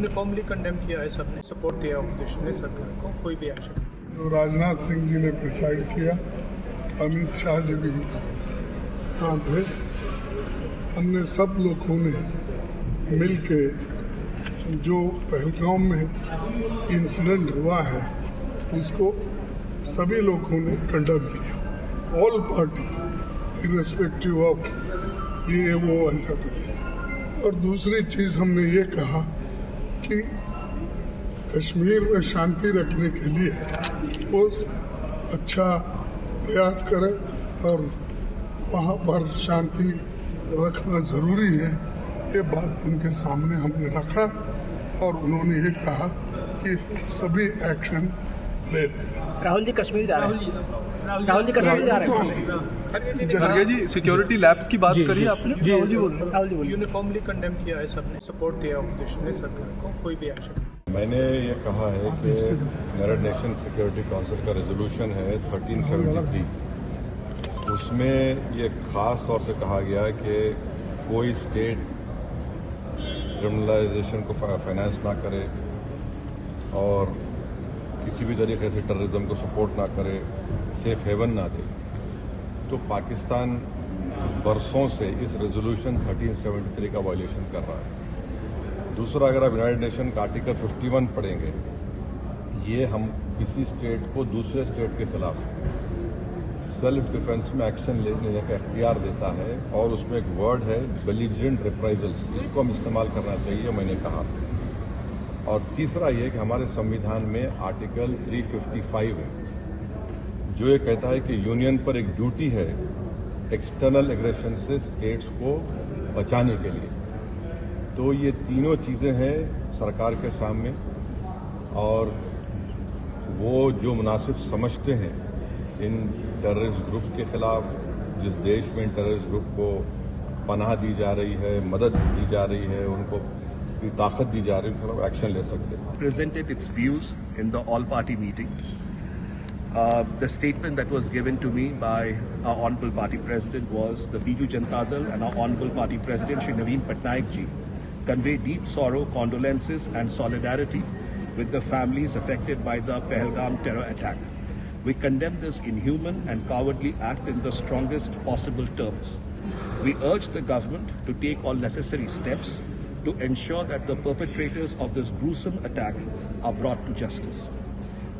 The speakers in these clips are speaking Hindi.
यूनिफॉर्मली कंडेम किया है, सबने सपोर्ट दिया ऑपोजिशन ने सरकार को, कोई भी एक्शन। जो राजनाथ सिंह जी ने प्रिसाइड किया, अमित शाह जी भी यहाँ थे, हमने सब लोगों ने मिल के जो पहलगाम में इंसिडेंट हुआ है उसको सभी लोगों ने कंडेम किया। ऑल पार्टी इर्रेस्पेक्टिव ऑफ ये वो ऐसा करे। और दूसरी चीज हमने ये कहा कि कश्मीर में शांति रखने के लिए वो अच्छा प्रयास करे और वहाँ पर शांति रखना जरूरी है। ये बात उनके सामने हमने रखा और उन्होंने ये कहा कि सभी एक्शन ले लें। राहुल जी कश्मीर जा रहे हैं। राहुल जी कश्मीर जा रहे हैं। खड़गे जी सिक्योरिटी लैब्स की बात करी आपने। राहुल जी बोलिए। यूनिफॉर्मली कंडेम किया है, सबने सपोर्ट दिया ऑपोजिशन ने सरकार को, कोई भी एक्शन। मैंने ये कहा है कि यूनाइटेड नेशन सिक्योरिटी काउंसिल का रेजोल्यूशन है 1373, उसमें ये खास तौर से कहा गया है कि कोई स्टेट क्रिमिनलाइजेशन को फाइनेंस ना करे और किसी भी तरीके से टेररिज्म को सपोर्ट ना करे, सेफ हेवन ना दे। तो पाकिस्तान बरसों से इस रेजोल्यूशन 1373 का वायलेशन कर रहा है। दूसरा, अगर आप यूनाइटेड नेशन का आर्टिकल 51 पढ़ेंगे, ये हम किसी स्टेट को दूसरे स्टेट के खिलाफ सेल्फ डिफेंस में एक्शन लेने का इख्तियार देता है और उसमें एक वर्ड है बेलिजेंट रिप्राइजल्स, इसको हम इस्तेमाल करना चाहिए, मैंने कहा। और तीसरा ये कि हमारे संविधान में आर्टिकल 355 है जो ये कहता है कि यूनियन पर एक ड्यूटी है एक्सटर्नल एग्रेशन से स्टेट्स को बचाने के लिए। तो ये तीनों चीज़ें हैं सरकार के सामने और वो जो मुनासिब समझते हैं इन टेररिस्ट ग्रुप के खिलाफ, जिस देश में इन टेररिस्ट ग्रुप को पनाह दी जा रही है, मदद दी जा रही है, उनको ताकत दी जा रही है, उनके खिलाफ एक्शन ले सकते हैं। Presented its views in the all-party meeting. The statement that was given to me by our Honorable Party President was the Biju Janata Dal and our Honorable Party President Shri Naveen Patnaik ji convey deep sorrow, condolences and solidarity with the families affected by the Pahalgam terror attack. We condemn this inhuman and cowardly act in the strongest possible terms. We urge the government to take all necessary steps to ensure that the perpetrators of this gruesome attack are brought to justice.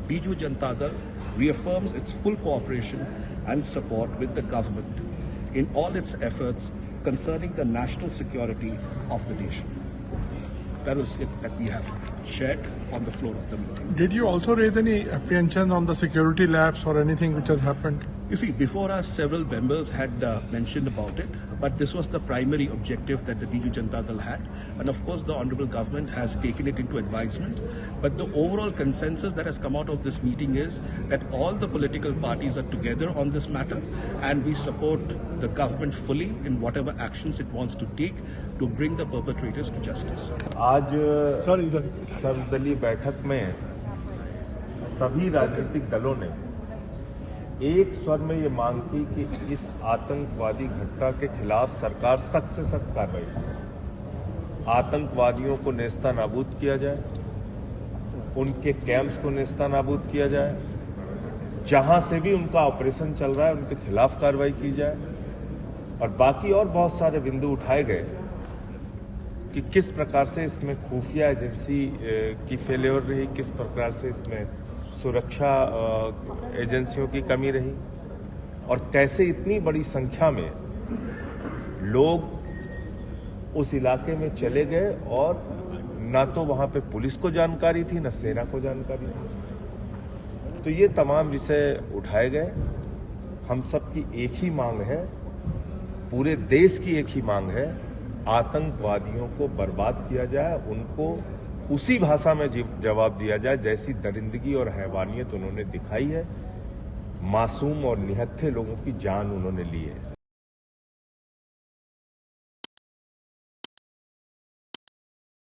Biju Janata Dal reaffirms its full cooperation and support with the government in all its efforts concerning the national security of the nation. That was it that we have shared on the floor of the meeting. Did you also raise any apprehension on the security lapse or anything which has happened? You see, before us, several members had mentioned about it, but this was the primary objective that the Biju Janata Dal had, and of course the Honourable Government has taken it into advisement. But the overall consensus that has come out of this meeting is that all the political parties are together on this matter, and we support the government fully in whatever actions it wants to take to bring the perpetrators to justice. आज सर्वदलीय बैठक में सभी राजनीतिक दलों ने एक स्वर में ये मांग की कि इस आतंकवादी घटना के खिलाफ सरकार सख्त से सख्त कार्रवाई करे। आतंकवादियों को नेस्तानाबूद किया जाए, उनके कैंप्स को नेस्तानाबूद किया जाए, जहां से भी उनका ऑपरेशन चल रहा है उनके खिलाफ कार्रवाई की जाए। और बाकी और बहुत सारे बिंदु उठाए गए कि किस प्रकार से इसमें खुफिया एजेंसी की फेल्योर रही, किस प्रकार से इसमें सुरक्षा एजेंसियों की कमी रही और कैसे इतनी बड़ी संख्या में लोग उस इलाके में चले गए और ना तो वहां पे पुलिस को जानकारी थी, ना सेना को जानकारी थी। तो ये तमाम विषय उठाए गए। हम सब की एक ही मांग है, पूरे देश की एक ही मांग है, आतंकवादियों को बर्बाद किया जाए, उनको उसी भाषा में जवाब दिया जाए जैसी दरिंदगी और हैवानियत उन्होंने दिखाई है। मासूम और निहत्थे लोगों की जान उन्होंने ली है।